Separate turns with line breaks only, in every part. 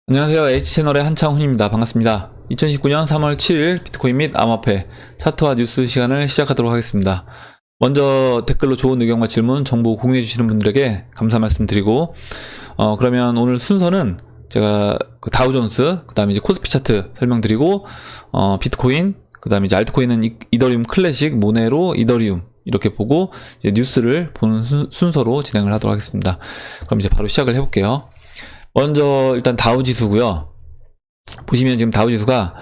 안녕하세요. H채널의 한창훈입니다. 반갑습니다. 2019년 3월 7일 비트코인 및 암호화폐 차트와 뉴스 시간을 시작하도록 하겠습니다. 먼저 댓글로 좋은 의견과 질문, 정보 공유해 주시는 분들에게 감사 말씀드리고 그러면 오늘 순서는 제가 그 다우존스, 그 다음에 이제 코스피 차트 설명드리고 비트코인, 그 다음에 이제 알트코인은 이더리움 클래식, 모네로, 이더리움 이렇게 보고 이제 뉴스를 보는 순서로 진행을 하도록 하겠습니다. 그럼 이제 바로 시작을 해볼게요. 먼저 일단 다우지수고요. 보시면 지금 다우지수가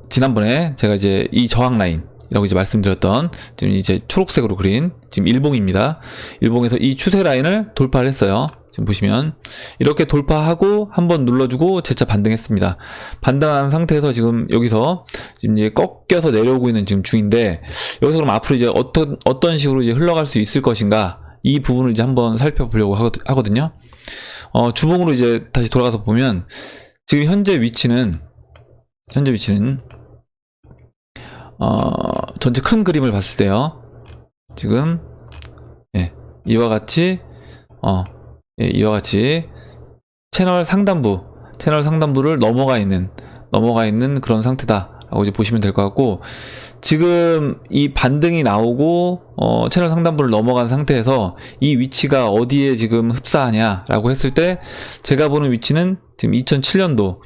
지난번에 제가 이제 이 저항 라인이라고 이제 말씀드렸던 지금 이제 초록색으로 그린 지금 일봉입니다. 일봉에서 이 추세 라인을 돌파를 했어요. 지금 보시면 이렇게 돌파하고 한번 눌러주고 재차 반등했습니다. 반등한 상태에서 지금 여기서 지금 이제 꺾여서 내려오고 있는 지금 중인데, 여기서 그럼 앞으로 이제 어떤 식으로 이제 흘러갈 수 있을 것인가, 이 부분을 이제 한번 살펴보려고 하거든요. 주봉으로 이제 다시 돌아가서 보면 지금 현재 위치는 전체 큰 그림을 봤을 때요. 지금 이와 같이 채널 상단부를 넘어가 있는 그런 상태다라고 이제 보시면 될 것 같고, 지금 이 반등이 나오고 채널 상단부를 넘어간 상태에서 이 위치가 어디에 지금 흡사하냐 라고 했을 때, 제가 보는 위치는 지금 2007년도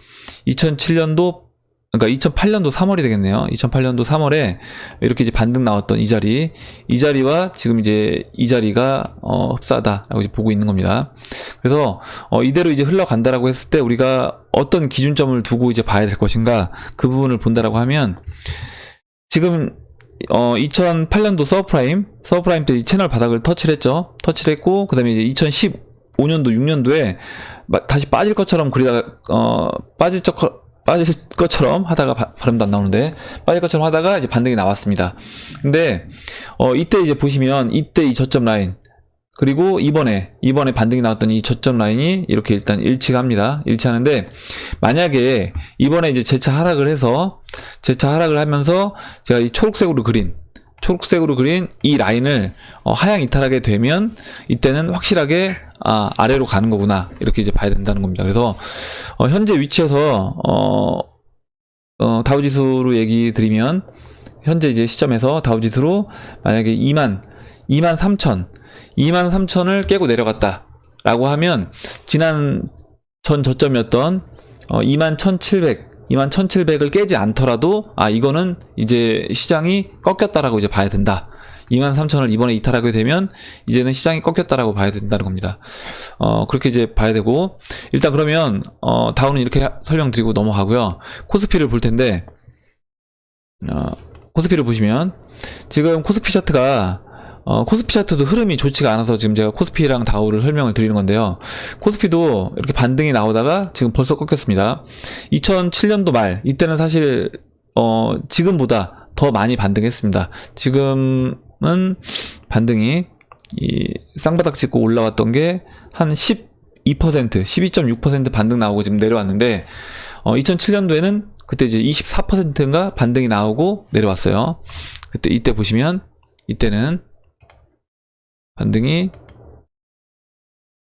그러니까 2008년도 3월이 되겠네요. 2008년도 3월에 이렇게 이제 반등 나왔던 이 자리와 지금 이제 이 자리가 흡사하다라고 이제 보고 있는 겁니다. 그래서 이대로 이제 흘러간다라고 했을 때 우리가 어떤 기준점을 두고 이제 봐야 될 것인가, 그 부분을 본다라고 하면, 지금 2008년도 서브프라임 때 이 채널 바닥을 터치를 했죠. 터치를 했고, 그 다음에 이제 2015년도 6년도에 다시 빠질 것처럼 그리다가 빠질 것처럼 하다가 발음도 안 나오는데, 빠질 것처럼 하다가 이제 반등이 나왔습니다. 근데 이때 이제 보시면 이때 이 저점 라인, 그리고 이번에 반등이 나왔던 이 저점 라인이 이렇게 일단 일치합니다. 일치하는데, 만약에 이번에 이제 재차 하락을 하면서 제가 이 초록색으로 그린 이 라인을 하향 이탈하게 되면, 이때는 확실하게 아래로 가는 거구나, 이렇게 이제 봐야 된다는 겁니다. 그래서 현재 위치에서 다우지수로 얘기 드리면, 현재 이제 시점에서 다우지수로 만약에 23,000을 깨고 내려갔다 라고 하면, 지난 전 저점이었던 21,700을 깨지 않더라도 이거는 이제 시장이 꺾였다라고 이제 봐야 된다. 23,000을 이번에 이탈하게 되면 이제는 시장이 꺾였다라고 봐야 된다는 겁니다. 그렇게 이제 봐야 되고, 일단 그러면 다우는 이렇게 설명드리고 넘어가고요. 코스피를 볼 텐데, 코스피를 보시면 지금 코스피 차트도 흐름이 좋지가 않아서 지금 제가 코스피랑 다우를 설명을 드리는 건데요. 코스피도 이렇게 반등이 나오다가 지금 벌써 꺾였습니다. 2007년도 말, 이때는 사실 지금보다 더 많이 반등했습니다. 지금은 반등이 이 쌍바닥 찍고 올라왔던 게 한 12.6% 반등 나오고 지금 내려왔는데, 2007년도에는 그때 이제 24%인가 반등이 나오고 내려왔어요. 이때 보시면 이때는 반등이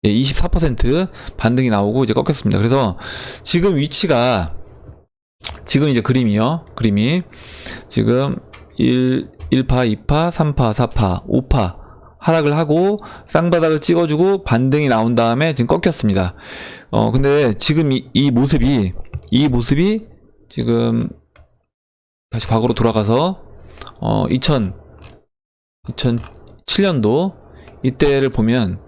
24% 반등이 나오고 이제 꺾였습니다. 그래서 지금 위치가, 지금 이제 그림이 지금 1파, 2파, 3파, 4파, 5파 하락을 하고 쌍바닥을 찍어주고 반등이 나온 다음에 지금 꺾였습니다. 근데 지금 이 모습이 지금 다시 과거로 돌아가서 2007년도 이때를 보면,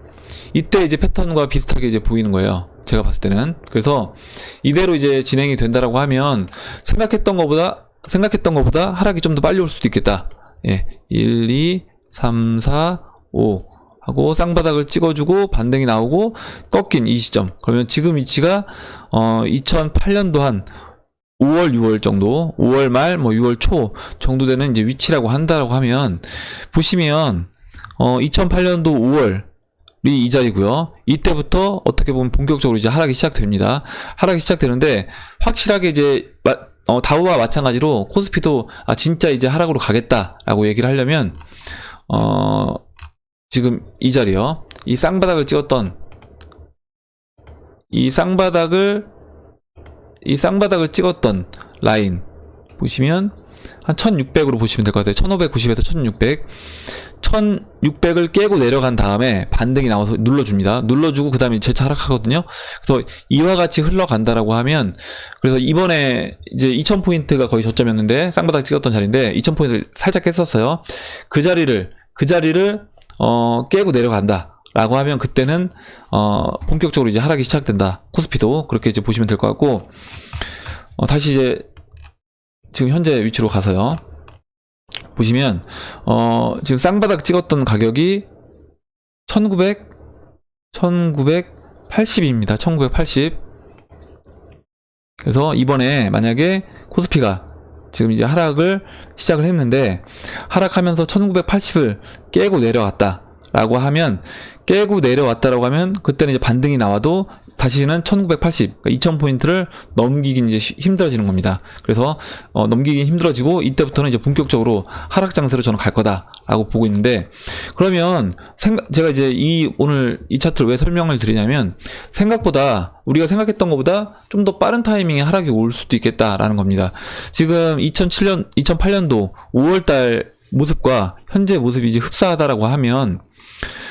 이때 이제 패턴과 비슷하게 이제 보이는 거예요, 제가 봤을 때는. 그래서 이대로 이제 진행이 된다라고 하면 생각했던 것보다 하락이 좀 더 빨리 올 수도 있겠다. 1, 2, 3, 4, 5 하고 쌍바닥을 찍어주고 반등이 나오고 꺾인 이 시점. 그러면 지금 위치가 2008년도 한 5월, 6월 정도, 5월 말, 6월 초 정도 되는 이제 위치라고 한다라고 하면, 보시면 2008년도 5월이 이 자리고요. 이때부터 어떻게 보면 본격적으로 이제 하락이 시작됩니다. 하락이 시작되는데, 확실하게 이제 다우와 마찬가지로 코스피도 진짜 이제 하락으로 가겠다라고 얘기를 하려면, 지금 이 자리요, 이 쌍바닥을 찍었던 이 쌍바닥을 이 쌍바닥을 찍었던 라인 보시면 한 1600으로 보시면 될 것 같아요. 1590에서 1600. 1600을 깨고 내려간 다음에 반등이 나와서 눌러줍니다. 눌러주고 그 다음에 재차 하락하거든요. 그래서 이와 같이 흘러간다라고 하면, 그래서 이번에 이제 2000포인트가 거의 저점이었는데 쌍바닥 찍었던 자리인데 2000포인트를 살짝 깼었어요. 그 자리를 깨고 내려간다 라고 하면 그때는 본격적으로 이제 하락이 시작된다. 코스피도 그렇게 이제 보시면 될 것 같고, 다시 이제 지금 현재 위치로 가서요. 보시면 지금 쌍바닥 찍었던 가격이 1980입니다. 1980. 그래서 이번에 만약에 코스피가 지금 이제 하락을 시작을 했는데 하락하면서 1980을 깨고 내려왔다 라고 하면, 그때는 이제 반등이 나와도 다시는 1980, 그러니까 2000포인트를 넘기긴 이제 힘들어지는 겁니다. 그래서 넘기긴 힘들어지고 이때부터는 이제 본격적으로 하락 장세로 저는 갈 거다라고 보고 있는데, 그러면 제가 이제 오늘 이 차트를 왜 설명을 드리냐면, 생각보다 우리가 생각했던 것보다 좀 더 빠른 타이밍에 하락이 올 수도 있겠다라는 겁니다. 지금 2008년도 5월달 모습과 현재 모습이 이제 흡사하다라고 하면,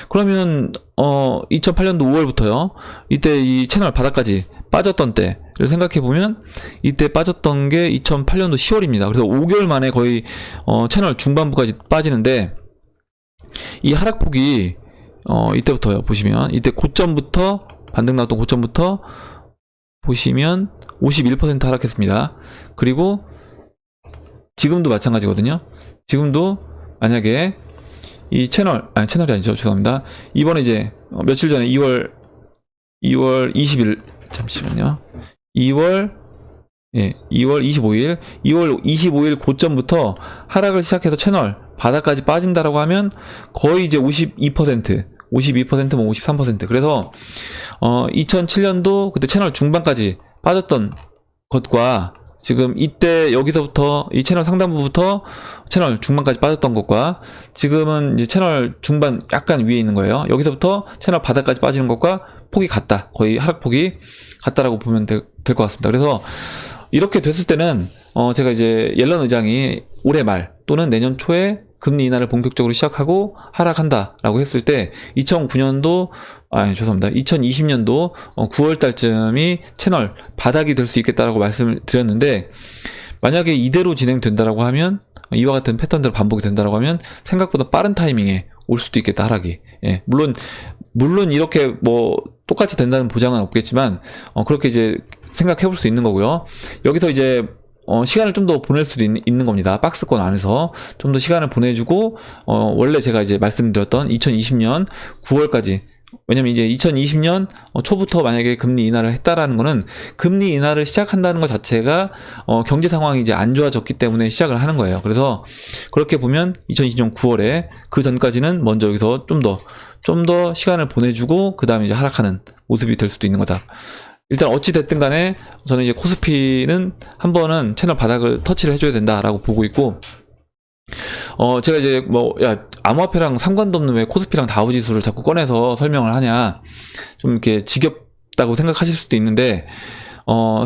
그러면 2008년도 5월부터요, 이때 이 채널 바닥까지 빠졌던 때를 생각해 보면 이때 빠졌던 게 2008년도 10월입니다. 그래서 5개월 만에 거의 채널 중반부까지 빠지는데, 이 하락폭이 이때부터요. 보시면 이때 고점부터, 반등 나왔던 고점부터 보시면 51% 하락했습니다. 그리고 지금도 마찬가지거든요. 지금도 만약에 이 채널이 아니죠. 죄송합니다. 이번에 이제 며칠 전에 2월 20일, 잠시만요. 2월 25일 고점부터 하락을 시작해서 채널 바닥까지 빠진다라고 하면 거의 이제 52%, 뭐 53%. 그래서 2007년도 그때 채널 중반까지 빠졌던 것과 지금 이때 여기서부터 이 채널 상단부부터 채널 중반까지 빠졌던 것과 지금은 이제 채널 중반 약간 위에 있는 거예요. 여기서부터 채널 바닥까지 빠지는 것과 폭이 같다. 거의 하락폭이 같다라고 보면 될 것 같습니다. 그래서 이렇게 됐을 때는 제가 이제 옐런 의장이 올해 말 또는 내년 초에 금리 인하를 본격적으로 시작하고 하락한다라고 했을 때 2020년도 9월 달쯤이 채널 바닥이 될 수 있겠다라고 말씀을 드렸는데, 만약에 이대로 진행된다라고 하면, 이와 같은 패턴대로 반복이 된다라고 하면 생각보다 빠른 타이밍에 올 수도 있겠다, 하락이. 예, 물론 이렇게 뭐 똑같이 된다는 보장은 없겠지만 그렇게 이제 생각해 볼 수 있는 거고요. 여기서 이제 시간을 좀 더 보낼 수도 있는 겁니다. 박스권 안에서 좀 더 시간을 보내주고, 원래 제가 이제 말씀드렸던 2020년 9월까지, 왜냐면 이제 2020년 초부터 만약에 금리 인하를 했다라는 거는 금리 인하를 시작한다는 것 자체가 경제 상황이 이제 안 좋아졌기 때문에 시작을 하는 거예요. 그래서 그렇게 보면 2020년 9월에 그 전까지는 먼저 여기서 좀 더 시간을 보내주고 그 다음에 이제 하락하는 모습이 될 수도 있는 거다. 일단 어찌 됐든 간에 저는 이제 코스피는 한 번은 채널 바닥을 터치를 해줘야 된다라고 보고 있고, 제가 이제 암호화폐랑 상관도 없는 왜 코스피랑 다우지수를 자꾸 꺼내서 설명을 하냐, 좀 이렇게 지겹다고 생각하실 수도 있는데,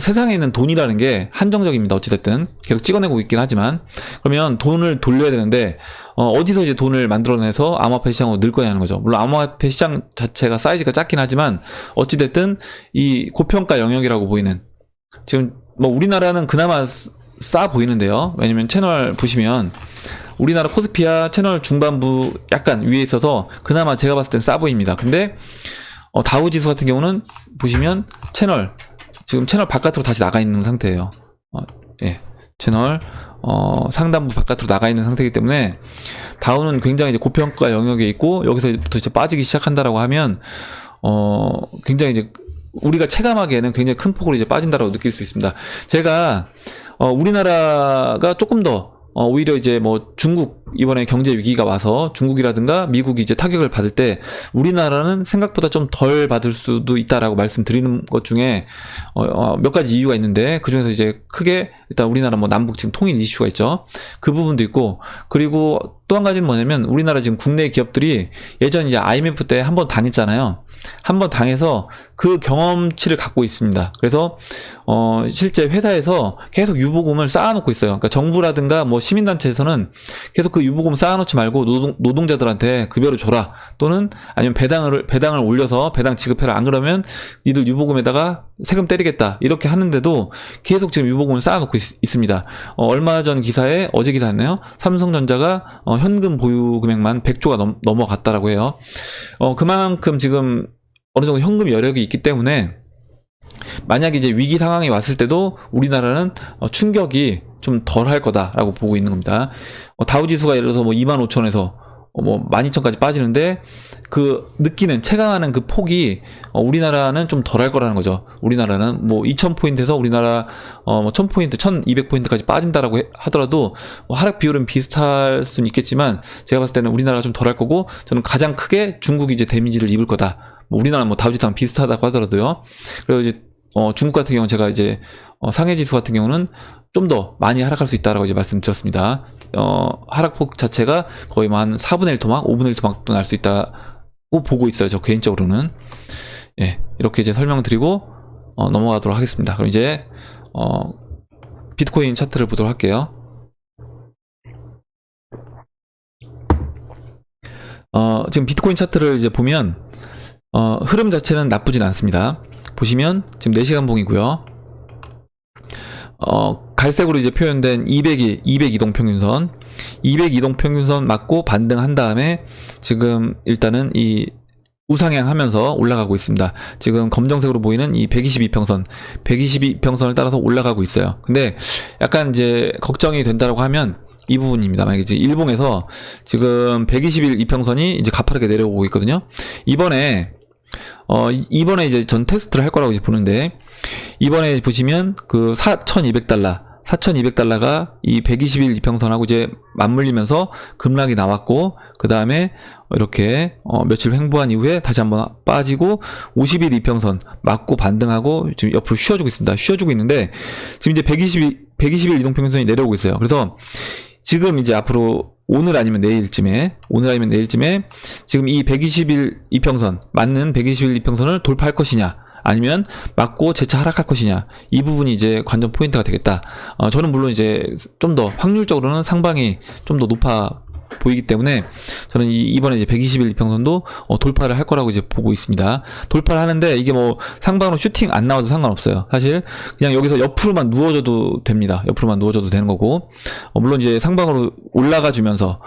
세상에 있는 돈이라는 게 한정적입니다. 어찌됐든 계속 찍어내고 있긴 하지만, 그러면 돈을 돌려야 되는데 어디서 이제 돈을 만들어내서 암호화폐 시장으로 늘 거냐는 거죠. 물론 암호화폐 시장 자체가 사이즈가 작긴 하지만 어찌됐든 이 고평가 영역이라고 보이는, 지금 뭐 우리나라는 그나마 싸 보이는데요. 왜냐면 채널 보시면 우리나라 코스피야 채널 중반부 약간 위에 있어서 그나마 제가 봤을 땐 싸 보입니다. 근데 다우지수 같은 경우는 보시면 지금 채널 바깥으로 다시 나가 있는 상태예요. 채널 상단부 바깥으로 나가 있는 상태이기 때문에 다우는 굉장히 이제 고평가 영역에 있고, 여기서부터 이제 빠지기 시작한다라고 하면 굉장히 이제 우리가 체감하기에는 굉장히 큰 폭으로 이제 빠진다라고 느낄 수 있습니다. 제가 우리나라가 조금 더 오히려 이제 뭐 중국 이번에 경제 위기가 와서 중국이라든가 미국이 이제 타격을 받을 때 우리나라는 생각보다 좀 덜 받을 수도 있다라고 말씀드리는 것 중에 몇 가지 이유가 있는데, 그 중에서 이제 크게 일단 우리나라 뭐 남북 지금 통일 이슈가 있죠. 그 부분도 있고, 그리고 또 한 가지는 뭐냐면 우리나라 지금 국내 기업들이 예전 이제 IMF 때 한번 다녔잖아요. 한번 당해서 그 경험치를 갖고 있습니다. 그래서 실제 회사에서 계속 유보금을 쌓아놓고 있어요. 그러니까 정부라든가 뭐 시민단체에서는 계속 그 유보금 쌓아놓지 말고 노동자들한테 급여를 줘라, 또는 아니면 배당을 올려서 배당 지급해라, 안 그러면 니들 유보금에다가 세금 때리겠다, 이렇게 하는데도 계속 지금 유보금을 쌓아놓고 있습니다. 얼마 전 기사에, 어제 기사였네요. 삼성전자가 현금 보유 금액만 100조가 넘어갔다라고 해요. 그만큼 지금 어느 정도 현금 여력이 있기 때문에 만약에 이제 위기 상황이 왔을 때도 우리나라는 충격이 좀 덜 할 거다라고 보고 있는 겁니다. 다우지수가 예를 들어서 뭐 25,000에서 뭐 12,000까지 빠지는데 그 느끼는, 체감하는 그 폭이 우리나라는 좀 덜 할 거라는 거죠. 우리나라는 뭐 2,000포인트에서 우리나라 뭐 1,000포인트, 1,200포인트까지 빠진다라고 하더라도 하락 비율은 비슷할 수는 있겠지만 제가 봤을 때는 우리나라가 좀 덜 할 거고, 저는 가장 크게 중국이 이제 데미지를 입을 거다. 뭐 우리나라 뭐 다우지수랑 비슷하다고 하더라도요. 그리고 이제 중국 같은 경우는 제가 이제 상해지수 같은 경우는 좀 더 많이 하락할 수 있다라고 이제 말씀드렸습니다. 하락폭 자체가 거의 한 4분의 1 토막, 5분의 1 토막도 날 수 있다고 보고 있어요. 저 개인적으로는. 예, 이렇게 이제 설명드리고 넘어가도록 하겠습니다. 그럼 이제 비트코인 차트를 보도록 할게요. 지금 비트코인 차트를 이제 보면 흐름 자체는 나쁘진 않습니다. 보시면 지금 4시간 봉이고요. 갈색으로 이제 표현된 200 이동평균선, 200 이동평균선 맞고 반등한 다음에 지금 일단은 이 우상향 하면서 올라가고 있습니다. 지금 검정색으로 보이는 이 122평선, 122평선을 따라서 올라가고 있어요. 근데 약간 이제 걱정이 된다고 하면 이 부분입니다. 만약에 이제 일봉에서 지금 121 이평선이 이제 가파르게 내려오고 있거든요. 이번에 이제 전 테스트를 할 거라고 이제 보는데, 이번에 보시면 그 4,200달러가 이 121 이평선하고 이제 맞물리면서 급락이 나왔고, 그 다음에 이렇게 며칠 횡보한 이후에 다시 한번 빠지고 51 이평선 맞고 반등하고 지금 옆으로 쉬어주고 있습니다. 쉬어주고 있는데 지금 이제 121 이동평균선이 내려오고 있어요. 그래서 지금 이제 앞으로 오늘 아니면 내일쯤에 지금 이 121 이평선, 맞는 121 이평선을 돌파할 것이냐, 아니면 맞고 재차 하락할 것이냐, 이 부분이 이제 관전 포인트가 되겠다. 저는 물론 이제 좀 더 확률적으로는 상방이 좀 더 높아 보이기 때문에 저는 이번에 이제 121 이평선도 돌파를 할 거라고 이제 보고 있습니다. 돌파를 하는데 이게 뭐 상방으로 슈팅 안 나와도 상관없어요. 사실 그냥 여기서 옆으로만 누워줘도 됩니다. 옆으로만 누워줘도 되는 거고, 물론 이제 상방으로 올라가 주면서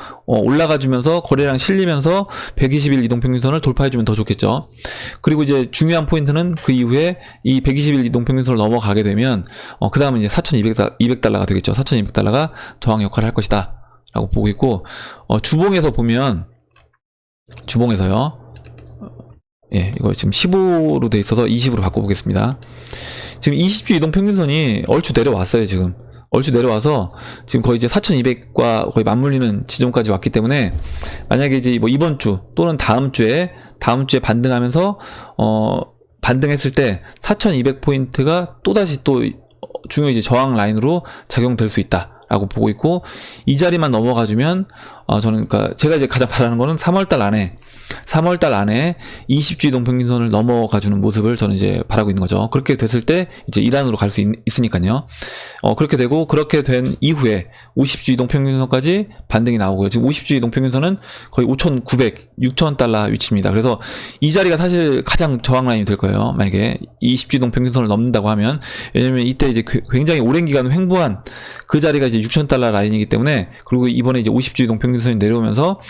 거래량 실리면서 121 이동평균선을 돌파해주면 더 좋겠죠. 그리고 이제 중요한 포인트는 그 이후에 이 121 이동평균선을 넘어가게 되면 그 다음은 이제 4,200달러가 되겠죠. 4,200달러가 저항 역할을 할 것이다 라고 보고 있고, 주봉에서 보면, 주봉에서요, 예, 이거 지금 15로 돼 있어서 20으로 바꿔보겠습니다. 지금 20주 이동평균선이 얼추 내려왔어요. 지금 얼추 내려와서 지금 거의 이제 4,200과 거의 맞물리는 지점까지 왔기 때문에, 만약에 이제 뭐 이번 주 또는 다음 주에 반등하면서 반등했을 때 4,200포인트가 또다시 또 중요 이제 저항 라인으로 작용될 수 있다 라고 보고 있고, 이 자리만 넘어가주면 저는, 그러니까 제가 이제 가장 바라는 거는 3월달 안에 20주 이동평균선을 넘어가주는 모습을 저는 이제 바라고 있는 거죠. 그렇게 됐을 때 이제 이란으로 갈 수 있으니까요. 그렇게 되고, 그렇게 된 이후에 50주 이동평균선까지 반등이 나오고요. 지금 50주 이동평균선은 거의 5,900, 6,000달러 위치입니다. 그래서 이 자리가 사실 가장 저항 라인이 될 거예요. 만약에 20주 이동평균선을 넘는다고 하면, 왜냐면 이때 이제 굉장히 오랜 기간 횡보한 그 자리가 이제 6,000달러 라인이기 때문에, 그리고 이번에 이제 50주 이동평균선이 내려오면서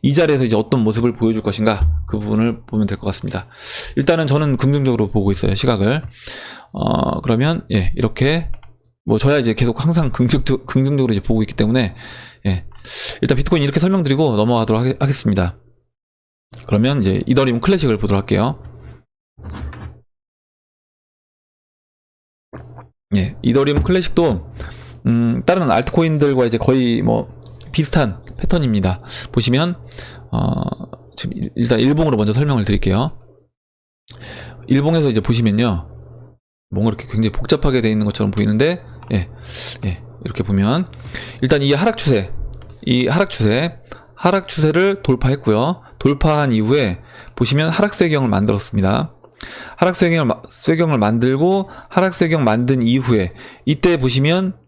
이 자리에서 이제 어떤 모습을 보여줄 것인가, 그 부분을 보면 될 것 같습니다. 일단은 저는 긍정적으로 보고 있어요, 시각을. 그러면 예, 이렇게 뭐 저야 이제 계속 항상 긍정적으로 이제 보고 있기 때문에, 예, 일단 비트코인 이렇게 설명드리고 넘어가도록 하겠습니다. 그러면 이제 이더리움 클래식을 보도록 할게요. 예, 이더리움 클래식도 다른 알트코인들과 이제 거의 뭐 비슷한 패턴입니다. 보시면 지금 일단 일봉으로 먼저 설명을 드릴게요. 일봉에서 이제 보시면요, 뭔가 이렇게 굉장히 복잡하게 되어 있는 것처럼 보이는데, 예, 이렇게 보면 일단 이 하락 추세를 돌파했고요. 돌파한 이후에 보시면 하락세경을 만들었습니다. 하락세경을 만들고 하락세경 만든 이후에 이때 보시면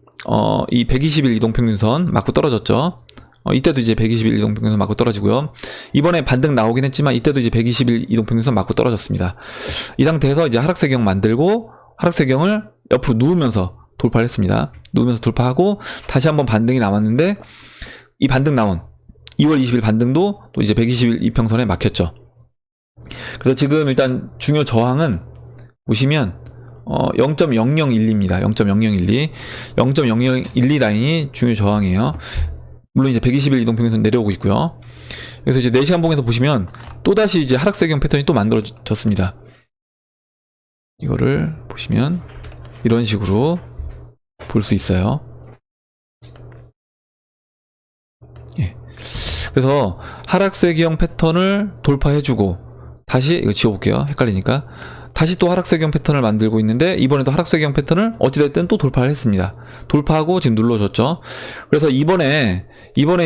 이 120일 이동평균선 맞고 떨어졌죠. 이때도 이제 120일 이동평균선 맞고 떨어지고요. 이번에 반등 나오긴 했지만 이때도 이제 120일 이동평균선 맞고 떨어졌습니다. 이 상태에서 이제 하락세경 만들고 하락세경을 옆으로 누우면서 돌파를 했습니다. 누우면서 돌파하고 다시 한번 반등이 나왔는데 이 반등 나온 2월 20일 반등도 또 이제 120일 이평선에 막혔죠. 그래서 지금 일단 중요 저항은 보시면 0.0012입니다. 0.0012. 0.0012 라인이 중요 저항이에요. 물론 이제 120일 이동평균선 내려오고 있고요. 그래서 이제 4시간 봉에서 보시면 또다시 이제 하락세경 패턴이 또 만들어졌습니다. 이거를 보시면 이런 식으로 볼 수 있어요. 예. 그래서 하락세경 패턴을 돌파해주고 다시 이거 지워볼게요. 헷갈리니까. 다시 또 하락세경 패턴을 만들고 있는데 이번에도 하락세경 패턴을 어찌됐든 또 돌파를 했습니다. 돌파하고 지금 눌러줬죠. 그래서 이번에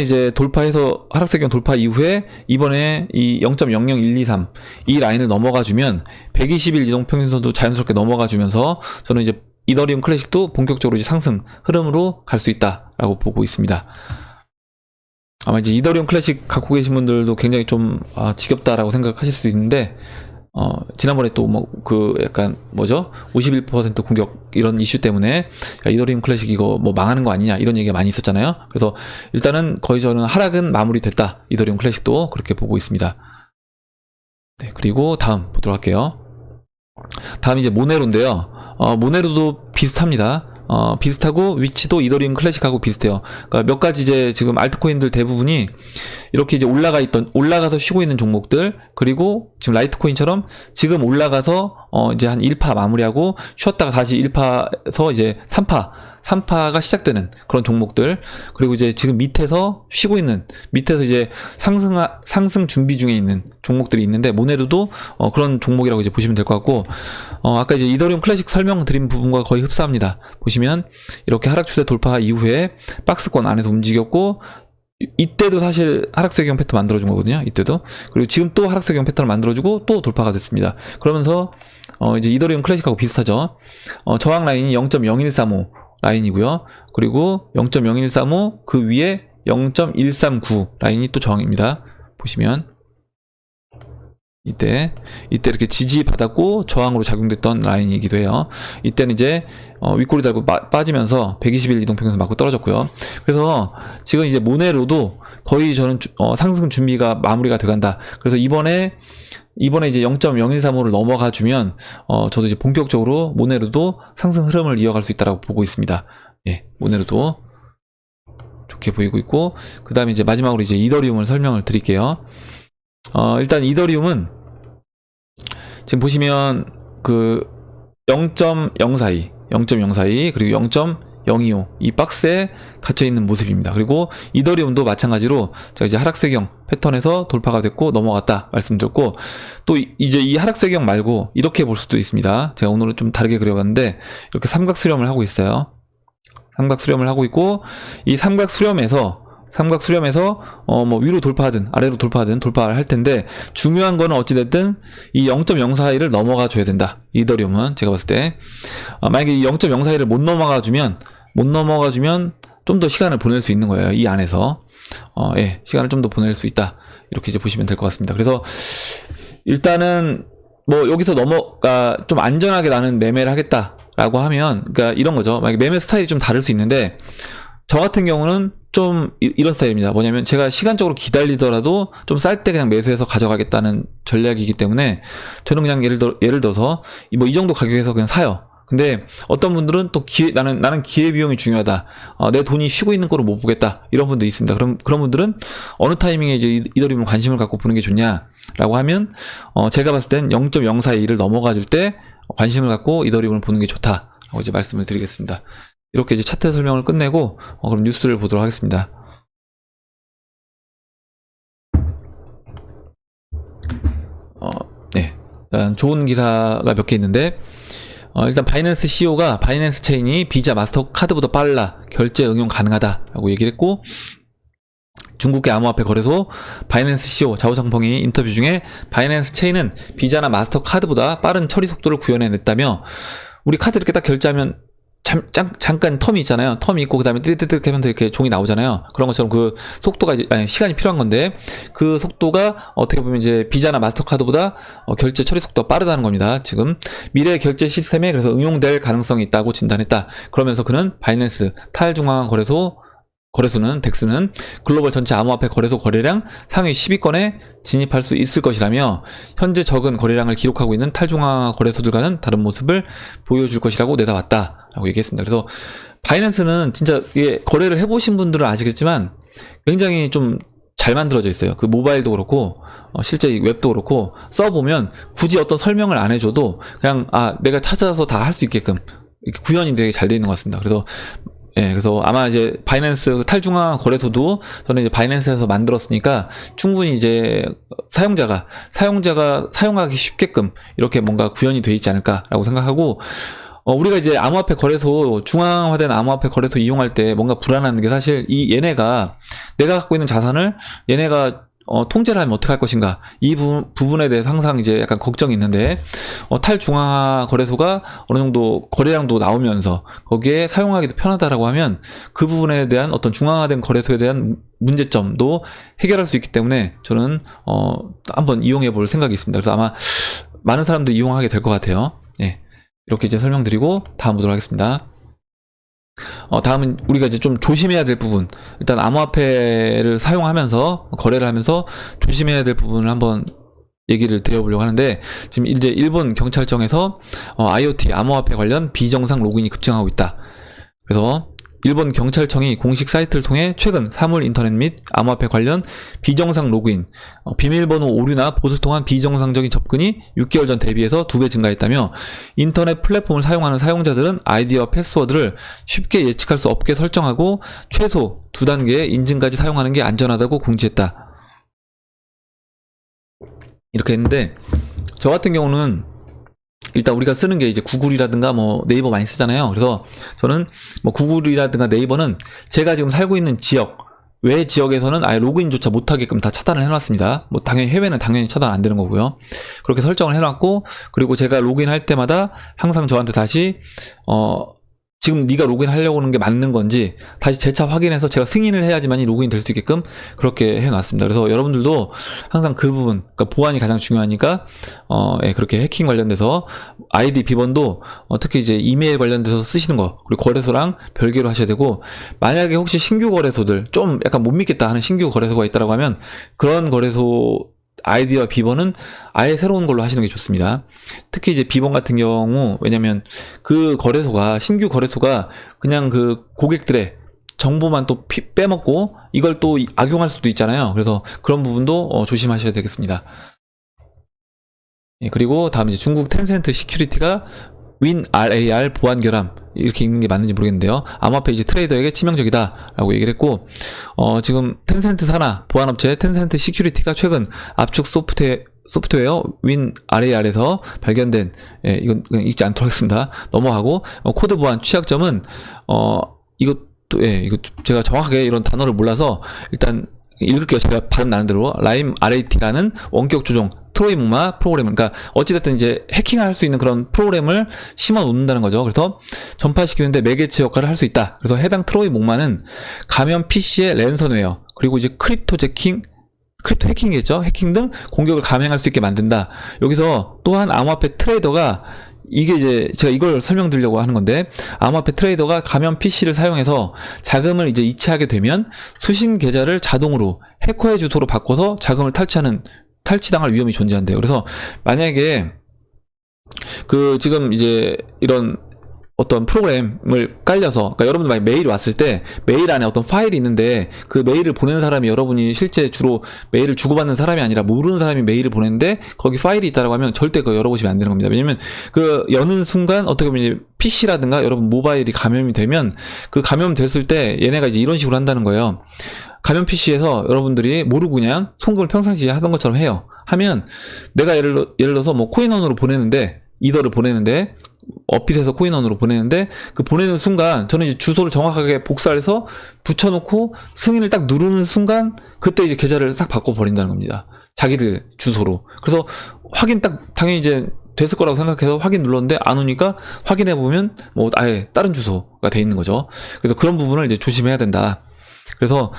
이제 돌파해서 하락세경 돌파 이후에 이번에 이 0.00123 이 라인을 넘어가 주면 120일 이동평균선도 자연스럽게 넘어가 주면서 저는 이제 이더리움 클래식도 본격적으로 이제 상승 흐름으로 갈 수 있다라고 보고 있습니다. 아마 이제 이더리움 클래식 갖고 계신 분들도 굉장히 좀 지겹다라고 생각하실 수도 있는데 지난번에 또 뭐 약간 뭐죠? 51% 공격 이런 이슈 때문에 야, 이더리움 클래식 이거 뭐 망하는 거 아니냐 이런 얘기가 많이 있었잖아요. 그래서 일단은 거의 저는 하락은 마무리됐다. 이더리움 클래식도 그렇게 보고 있습니다. 네, 그리고 다음 보도록 할게요. 다음 이제 모네로인데요. 모네로도 비슷합니다. 비슷하고 위치도 이더리움 클래식하고 비슷해요. 그러니까 몇 가지 이제 지금 알트코인들 대부분이 이렇게 이제 올라가서 쉬고 있는 종목들, 그리고 지금 라이트코인처럼 지금 올라가서 이제 한 1파 마무리하고 쉬었다가 다시 1파에서 이제 3파가 시작되는 그런 종목들, 그리고 이제 지금 밑에서 쉬고 있는, 밑에서 이제 상승 준비 중에 있는 종목들이 있는데, 모네로도 그런 종목이라고 이제 보시면 될 것 같고, 아까 이제 이더리움 클래식 설명드린 부분과 거의 흡사합니다. 보시면 이렇게 하락 추세 돌파 이후에 박스권 안에서 움직였고, 이때도 사실 하락세경 패턴 만들어준 거거든요. 이때도. 그리고 지금 또 하락세경 패턴을 만들어주고 또 돌파가 됐습니다. 그러면서 이제 이더리움 클래식하고 비슷하죠. 저항 라인이 0.0135 라인이고요. 그리고 0.0135 그 위에 0.139 라인이 또 저항입니다. 보시면 이때 이렇게 지지받았고 저항으로 작용됐던 라인이기도 해요. 이때는 이제 윗꼬리 달고 빠지면서 120일 이동평균선 맞고 떨어졌고요. 그래서 지금 이제 모네로도 거의 저는 상승 준비가 마무리가 돼간다. 그래서 이번에 이제 0.0135를 넘어가 주면 저도 이제 본격적으로 모네로도 상승 흐름을 이어갈 수 있다라고 보고 있습니다. 예, 모네로도 좋게 보이고 있고, 그 다음에 이제 마지막으로 이제 이더리움을 설명을 드릴게요. 일단 이더리움은 지금 보시면 그 0.042 그리고 0.025 이 박스에 갇혀 있는 모습입니다. 그리고 이더리움도 마찬가지로 제가 이제 하락세경 패턴에서 돌파가 됐고 넘어갔다 말씀드렸고, 또 이제 이 하락세경 말고 이렇게 볼 수도 있습니다. 제가 오늘은 좀 다르게 그려봤는데 이렇게 삼각 수렴을 하고 있어요. 삼각 수렴을 하고 있고, 이 삼각 수렴에서 뭐 위로 돌파하든 아래로 돌파하든 돌파를 할 텐데, 중요한 거는 어찌됐든 이 0.041을 넘어가 줘야 된다. 이더리움은 제가 봤을 때 만약에 이 0.041을 못 넘어가 주면 좀 더 시간을 보낼 수 있는 거예요. 이 안에서 예, 시간을 좀 더 보낼 수 있다. 이렇게 이제 보시면 될 것 같습니다. 그래서 일단은 뭐 여기서 좀 안전하게 나는 매매를 하겠다라고 하면, 그러니까 이런 거죠. 만약에 매매 스타일이 좀 다를 수 있는데, 저 같은 경우는 좀 이런 스타일입니다. 뭐냐면 제가 시간적으로 기다리더라도 좀 쌀 때 그냥 매수해서 가져가겠다는 전략이기 때문에 저는 그냥 예를 들어서 뭐 이 정도 가격에서 그냥 사요. 근데 어떤 분들은 또 나는 기회비용이 중요하다. 내 돈이 쉬고 있는 거를 못 보겠다. 이런 분도 있습니다. 그런 분들은 어느 타이밍에 이제 이더리움을 관심을 갖고 보는 게 좋냐라고 하면, 제가 봤을 땐 0.042를 넘어가 줄 때 관심을 갖고 이더리움을 보는 게 좋다라고 이제 말씀을 드리겠습니다. 이렇게 이제 차트 설명을 끝내고 그럼 뉴스를 보도록 하겠습니다. 네, 일단 좋은 기사가 몇 개 있는데, 일단 바이낸스 CEO가 바이낸스 체인이 비자 마스터카드보다 빨라 결제 응용 가능하다라고 얘기를 했고, 중국계 암호화폐 거래소 바이낸스 CEO 자오상펑이 인터뷰 중에 바이낸스 체인은 비자나 마스터카드보다 빠른 처리 속도를 구현해냈다며, 우리 카드 이렇게 딱 결제하면 잠깐 텀이 있잖아요. 텀이 있고 그 다음에 뜨뜨뜨 하면 이렇게 종이 나오잖아요. 그런 것처럼 그 속도가 이제 시간이 필요한 건데, 그 속도가 어떻게 보면 이제 비자나 마스터카드보다 결제 처리 속도가 빠르다는 겁니다. 지금 미래 결제 시스템에 그래서 응용될 가능성이 있다고 진단했다. 그러면서 그는 바이낸스 탈중앙화 거래소는 덱스는 글로벌 전체 암호화폐 거래소 거래량 상위 10위권에 진입할 수 있을 것이라며, 현재 적은 거래량을 기록하고 있는 탈중앙화 거래소들과는 다른 모습을 보여줄 것이라고 내다봤다 라고 얘기했습니다. 그래서 바이낸스는 진짜 이게 거래를 해보신 분들은 아시겠지만 굉장히 좀 잘 만들어져 있어요. 그 모바일도 그렇고 실제 웹도 그렇고 써보면 굳이 어떤 설명을 안 해줘도 그냥 내가 찾아서 다 할 수 있게끔 이렇게 구현이 되게 잘 돼 있는 것 같습니다. 그래서 아마 이제 바이낸스 탈중앙 거래소도 저는 이제 바이낸스에서 만들었으니까 충분히 이제 사용자가 사용하기 쉽게끔 이렇게 뭔가 구현이 돼 있지 않을까라고 생각하고, 우리가 이제 암호화폐 거래소, 중앙화된 암호화폐 거래소 이용할 때 뭔가 불안한 게, 사실 얘네가 내가 갖고 있는 자산을 얘네가 통제를 하면 어떻게 할 것인가, 이 부분에 대해서 항상 이제 약간 걱정이 있는데, 탈중앙화 거래소가 어느 정도 거래량도 나오면서 거기에 사용하기도 편하다라고 하면 그 부분에 대한 어떤 중앙화된 거래소에 대한 문제점도 해결할 수 있기 때문에 저는 한번 이용해 볼 생각이 있습니다. 그래서 아마 많은 사람들이 이용하게 될 것 같아요. 예. 이렇게 이제 설명드리고 다음 보도록 하겠습니다. 다음은 우리가 이제 좀 조심해야 될 부분, 일단 암호화폐를 사용하면서 거래를 하면서 조심해야 될 부분을 한번 얘기를 드려보려고 하는데, 지금 이제 일본 경찰청에서 IoT 암호화폐 관련 비정상 로그인이 급증하고 있다. 그래서 일본 경찰청이 공식 사이트를 통해 최근 사물 인터넷 및 암호화폐 관련 비정상 로그인, 비밀번호 오류나 봇을 통한 비정상적인 접근이 6개월 전 대비해서 2배 증가했다며, 인터넷 플랫폼을 사용하는 사용자들은 아이디와 패스워드를 쉽게 예측할 수 없게 설정하고 최소 2단계의 인증까지 사용하는 게 안전하다고 공지했다. 이렇게 했는데, 저 같은 경우는 일단 우리가 쓰는 게 이제 구글이라든가 뭐 네이버 많이 쓰잖아요. 그래서 저는 뭐 구글이라든가 네이버는 제가 지금 살고 있는 지역 외 지역에서는 아예 로그인조차 못하게끔 다 차단을 해놨습니다. 뭐 당연히 해외는 당연히 차단 안 되는 거고요. 그렇게 설정을 해놨고, 그리고 제가 로그인할 때마다 항상 저한테 다시 지금 네가 로그인 하려고 하는 게 맞는 건지 다시 재차 확인해서 제가 승인을 해야지만이 로그인 될 수 있게끔 그렇게 해놨습니다. 그래서 여러분들도 항상 그 부분, 그러니까 보안이 가장 중요하니까 그렇게 해킹 관련돼서 아이디 비번도 특히 이제 이메일 관련돼서 쓰시는 거, 그리고 거래소랑 별개로 하셔야 되고, 만약에 혹시 신규 거래소들 좀 약간 못 믿겠다 하는 신규 거래소가 있다고 하면 그런 거래소 아이디와 비번은 아예 새로운 걸로 하시는 게 좋습니다. 특히 이제 비번 같은 경우, 왜냐면 그 거래소가, 신규 거래소가 그냥 그 고객들의 정보만 또 빼먹고 이걸 또 악용할 수도 있잖아요. 그래서 그런 부분도 조심하셔야 되겠습니다. 예, 그리고 다음 이제 중국 텐센트 시큐리티가 WinRAR 보안 결함, 이렇게 읽는 게 맞는지 모르겠는데요. 암호화폐 이제 트레이더에게 치명적이다 라고 얘기를 했고, 지금 텐센트 산하 보안업체 텐센트 시큐리티가 최근 압축 소프트웨어 WinRAR에서 발견된, 이건 그냥 읽지 않도록 하겠습니다. 넘어가고, 코드 보안 취약점은 이것도 제가 정확하게 이런 단어를 몰라서 일단 읽을게요. 제가 발음 나는 대로. 라임 RAT라는 원격 조종 트로이 목마 프로그램, 그러니까 어찌됐든 이제 해킹할 수 있는 그런 프로그램을 심어 놓는다는 거죠. 그래서 전파시키는데 매개체 역할을 할 수 있다. 그래서 해당 트로이 목마는 가면 PC의 랜선웨어, 그리고 이제 크립토 해킹이겠죠. 해킹 등 공격을 감행할 수 있게 만든다. 여기서 또한 암호화폐 트레이더가, 이게 이제 제가 이걸 설명드리려고 하는 건데, 암호화폐 트레이더가 가면 PC를 사용해서 자금을 이제 이체하게 되면 수신 계좌를 자동으로 해커의 주소로 바꿔서 자금을 탈취당할 위험이 존재한대요. 그래서 만약에 지금 이제 이런 어떤 프로그램을 깔려서, 그러니까 여러분들 만약 메일이 왔을 때 메일 안에 어떤 파일이 있는데 그 메일을 보내는 사람이 여러분이 실제 주로 메일을 주고받는 사람이 아니라 모르는 사람이 메일을 보냈는데 거기 파일이 있다라고 하면 절대 그거 열어보시면 안 되는 겁니다. 왜냐면 그 여는 순간 어떻게 보면 이제 PC라든가 여러분 모바일이 감염이 되면, 그 감염됐을 때 얘네가 이제 이런 식으로 한다는 거예요. 가면 PC에서 여러분들이 모르고 그냥 송금을 평상시에 하던 것처럼 해요. 하면 내가 예를 들어서 뭐 코인원으로 보내는데, 이더를 보내는데 업빗에서 코인원으로 보내는데 그 보내는 순간 저는 이제 주소를 정확하게 복사해서 붙여놓고 승인을 딱 누르는 순간 그때 이제 계좌를 싹 바꿔버린다는 겁니다. 자기들 주소로. 그래서 확인 딱 당연히 이제 됐을 거라고 생각해서 확인 눌렀는데 안 오니까 확인해 보면 뭐 아예 다른 주소가 돼 있는 거죠. 그래서 그런 부분을 이제 조심해야 된다. 그래서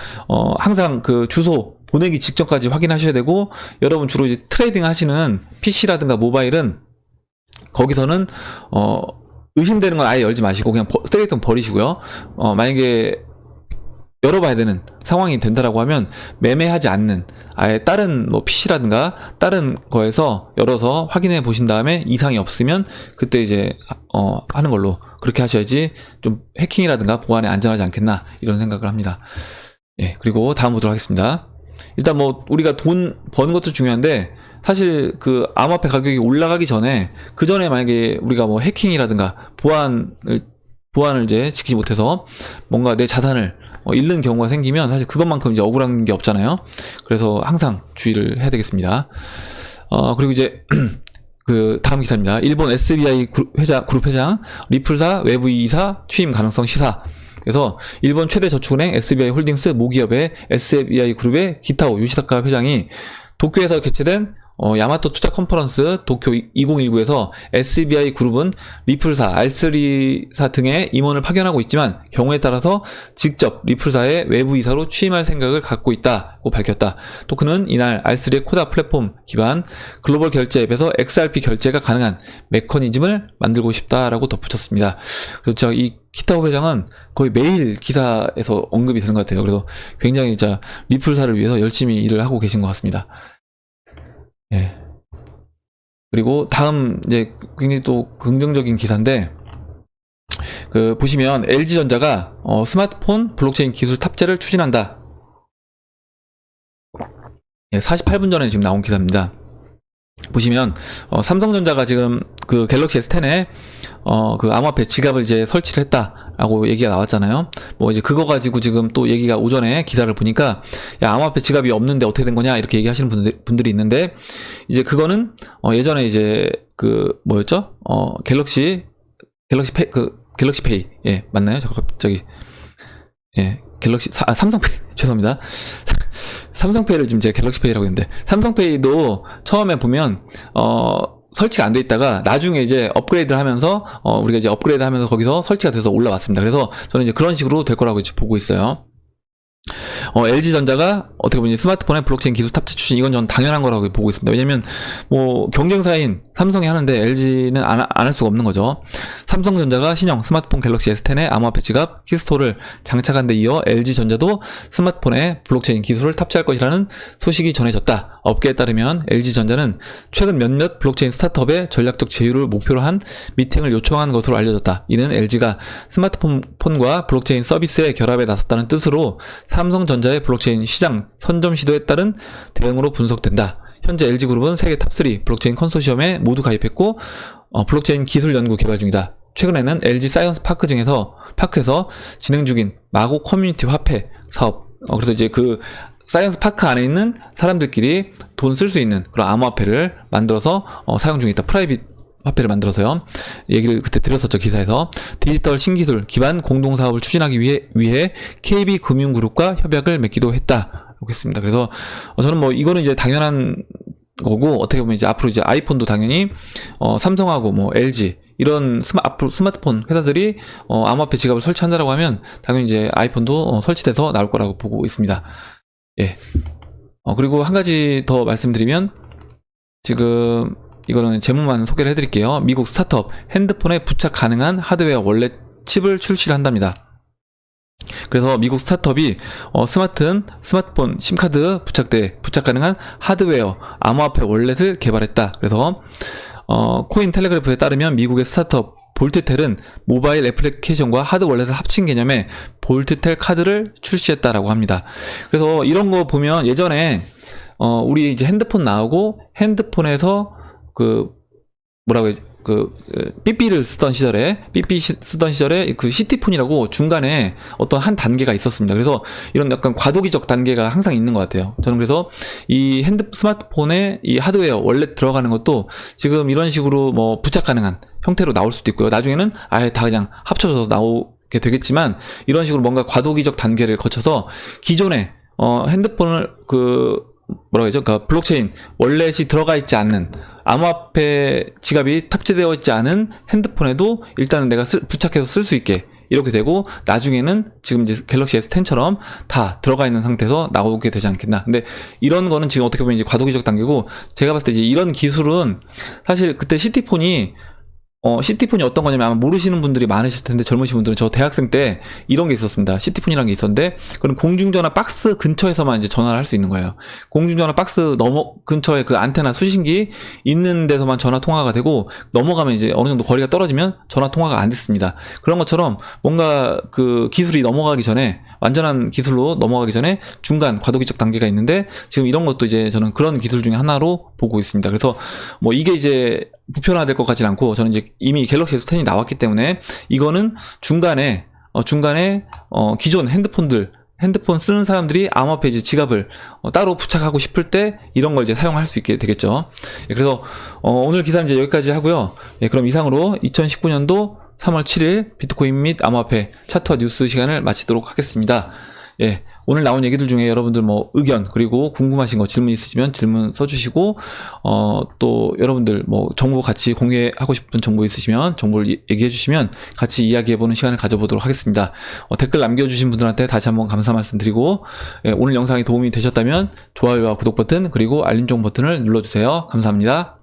항상 그 주소 보내기 직전까지 확인하셔야 되고, 여러분 주로 이제 트레이딩 하시는 PC라든가 모바일은 거기서는 의심되는 건 아예 열지 마시고 그냥 쓰레기통 버리시고요. 만약에 열어봐야 되는 상황이 된다라고 하면 매매하지 않는 아예 다른 뭐 PC라든가 다른 거에서 열어서 확인해 보신 다음에 이상이 없으면 그때 이제 하는 걸로 그렇게 하셔야지 좀 해킹이라든가 보안에 안전하지 않겠나 이런 생각을 합니다. 예, 그리고 다음 보도록 하겠습니다. 일단 뭐 우리가 돈 버는 것도 중요한데 사실 그 암호화폐 가격이 올라가기 전에 그 전에 만약에 우리가 뭐 해킹이라든가 보안을 이제 지키지 못해서 뭔가 내 자산을 잃는 경우가 생기면 사실 그것만큼 이제 억울한 게 없잖아요. 그래서 항상 주의를 해야 되겠습니다. 그리고 이제 그 다음 기사입니다. 일본 SBI 그룹 회장 리플사 외부 이사 취임 가능성 시사. 그래서 일본 최대 저축은행 SBI 홀딩스 모기업의 SBI 그룹의 기타오 요시다카 회장이 도쿄에서 개최된 야마토 투자 컨퍼런스 도쿄 2019에서 SBI 그룹은 리플사, 알쓰리사 등의 임원을 파견하고 있지만 경우에 따라서 직접 리플사의 외부 이사로 취임할 생각을 갖고 있다고 밝혔다. 또 그는 이날 알쓰리의 코다 플랫폼 기반 글로벌 결제 앱에서 XRP 결제가 가능한 메커니즘을 만들고 싶다라고 덧붙였습니다. 그래서 제가 이 키타오 회장은 거의 매일 기사에서 언급이 되는 것 같아요. 그래서 굉장히 진짜 리플사를 위해서 열심히 일을 하고 계신 것 같습니다. 예. 그리고 다음 이제 굉장히 또 긍정적인 기사인데, 그 보시면 LG전자가 스마트폰 블록체인 기술 탑재를 추진한다. 예, 48분 전에 지금 나온 기사입니다. 보시면 삼성전자가 지금 그 갤럭시 S10에 그 암호화폐 지갑을 이제 설치를 했다라고 얘기가 나왔잖아요. 뭐 이제 그거 가지고 지금 또 얘기가 오전에 기사를 보니까 야 암호화폐 지갑이 없는데 어떻게 된 거냐 이렇게 얘기하시는 분들이 있는데, 이제 그거는 예전에 이제 그 뭐였죠? 갤럭시 페이 예 맞나요? 저 갑자기 예 삼성페이 죄송합니다. 삼성페이를 지금 제가 갤럭시페이라고 했는데, 삼성페이도 처음에 보면 설치가 안 돼 있다가 나중에 이제 업그레이드를 하면서 우리가 이제 업그레이드 하면서 거기서 설치가 돼서 올라왔습니다. 그래서 저는 이제 그런 식으로 될 거라고 이제 보고 있어요. LG전자가 어떻게 보면 스마트폰에 블록체인 기술 탑재 추진, 이건 저는 당연한 거라고 보고 있습니다. 왜냐면 뭐 경쟁사인 삼성이 하는데 LG는 안 할 수가 없는 거죠. 삼성전자가 신형 스마트폰 갤럭시 S10에 암호화폐 지갑 키스토를 장착한 데 이어 LG전자도 스마트폰에 블록체인 기술을 탑재할 것이라는 소식이 전해졌다. 업계에 따르면 LG전자는 최근 몇몇 블록체인 스타트업의 전략적 제휴를 목표로 한 미팅을 요청한 것으로 알려졌다. 이는 LG가 스마트폰과 블록체인 서비스의 결합에 나섰다는 뜻으로 삼성전자의 블록체인 시장 선점 시도에 따른 대응으로 분석된다. 현재 LG그룹은 세계 탑3 블록체인 컨소시엄에 모두 가입했고 블록체인 기술 연구 개발 중이다. 최근에는 LG 사이언스 파크에서 진행 중인 마고 커뮤니티 화폐 사업, 그래서 이제 그 사이언스 파크 안에 있는 사람들끼리 돈 쓸 수 있는 그런 암호화폐를 만들어서 사용 중에 있다. 프라이빗 화폐를 만들어서요. 얘기를 그때 드렸었죠, 기사에서. 디지털 신기술 기반 공동사업을 추진하기 위해 KB금융그룹과 협약을 맺기도 했다. 라고 했습니다. 그래서 저는 뭐 이거는 이제 당연한 거고, 어떻게 보면 이제 앞으로 이제 아이폰도 당연히 삼성하고 뭐 LG 이런 앞으로 스마트폰 회사들이 암호화폐 지갑을 설치한다라고 하면 당연히 이제 아이폰도 설치돼서 나올 거라고 보고 있습니다. 예. 그리고 한 가지 더 말씀드리면, 지금 이거는 제목만 소개를 해드릴게요. 미국 스타트업 핸드폰에 부착 가능한 하드웨어 원래 칩을 출시를 한답니다. 그래서 미국 스타트업이 스마트폰 심카드 부착 가능한 하드웨어 암호화폐 월렛을 개발했다. 그래서 코인 텔레그래프에 따르면 미국의 스타트업 볼트텔은 모바일 애플리케이션과 하드 월렛을 합친 개념의 볼트텔 카드를 출시했다라고 합니다. 그래서 이런 거 보면 예전에 우리 이제 핸드폰 나오고 핸드폰에서 그 삐삐를 쓰던 시절에 그 시티폰이라고 중간에 어떤 한 단계가 있었습니다. 그래서 이런 약간 과도기적 단계가 항상 있는 것 같아요. 저는 그래서 이 스마트폰에 이 하드웨어 원래 들어가는 것도 지금 이런 식으로 뭐 부착 가능한 형태로 나올 수도 있고요. 나중에는 아예 다 그냥 합쳐져서 나오게 되겠지만, 이런 식으로 뭔가 과도기적 단계를 거쳐서 기존에 핸드폰을 뭐라고 하죠? 그러니까 블록체인 월렛이 들어가 있지 않는, 암호화폐 지갑이 탑재되어 있지 않은 핸드폰에도 일단은 내가 부착해서 쓸 수 있게 이렇게 되고, 나중에는 지금 이제 갤럭시 S10처럼 다 들어가 있는 상태에서 나오게 되지 않겠나. 근데 이런 거는 지금 어떻게 보면 이제 과도기적 단계고, 제가 봤을 때 이제 이런 기술은 사실 그때 시티폰이 어떤 거냐면 아마 모르시는 분들이 많으실 텐데, 젊으신 분들은 저 대학생 때 이런 게 있었습니다. 시티폰이라는 게 있었는데, 그럼 공중전화 박스 근처에서만 이제 전화를 할 수 있는 거예요. 공중전화 박스 근처에 그 안테나 수신기 있는 데서만 전화 통화가 되고, 넘어가면 이제 어느 정도 거리가 떨어지면 전화 통화가 안 됐습니다. 그런 것처럼 뭔가 그 기술이 넘어가기 전에, 완전한 기술로 넘어가기 전에 중간 과도기적 단계가 있는데, 지금 이런 것도 이제 저는 그런 기술 중에 하나로 보고 있습니다. 그래서 뭐 이게 이제 보편화될 것 같진 않고, 저는 이제 이미 갤럭시 S10이 나왔기 때문에 이거는 중간에 기존 핸드폰 쓰는 사람들이 암호화폐 지갑을 따로 부착하고 싶을 때 이런 걸 이제 사용할 수 있게 되겠죠. 그래서 오늘 기사는 이제 여기까지 하고요. 그럼 이상으로 2019년도 3월 7일 비트코인 및 암호화폐 차트와 뉴스 시간을 마치도록 하겠습니다. 오늘 나온 얘기들 중에 여러분들 뭐 의견, 그리고 궁금하신 거, 질문 있으시면 질문 써주시고, 또 여러분들 뭐 정보 같이 공유하고 싶은 정보 있으시면 정보를 얘기해 주시면 같이 이야기해보는 시간을 가져보도록 하겠습니다. 댓글 남겨주신 분들한테 다시 한번 감사 말씀드리고, 오늘 영상이 도움이 되셨다면 좋아요와 구독 버튼, 그리고 알림 종 버튼을 눌러주세요. 감사합니다.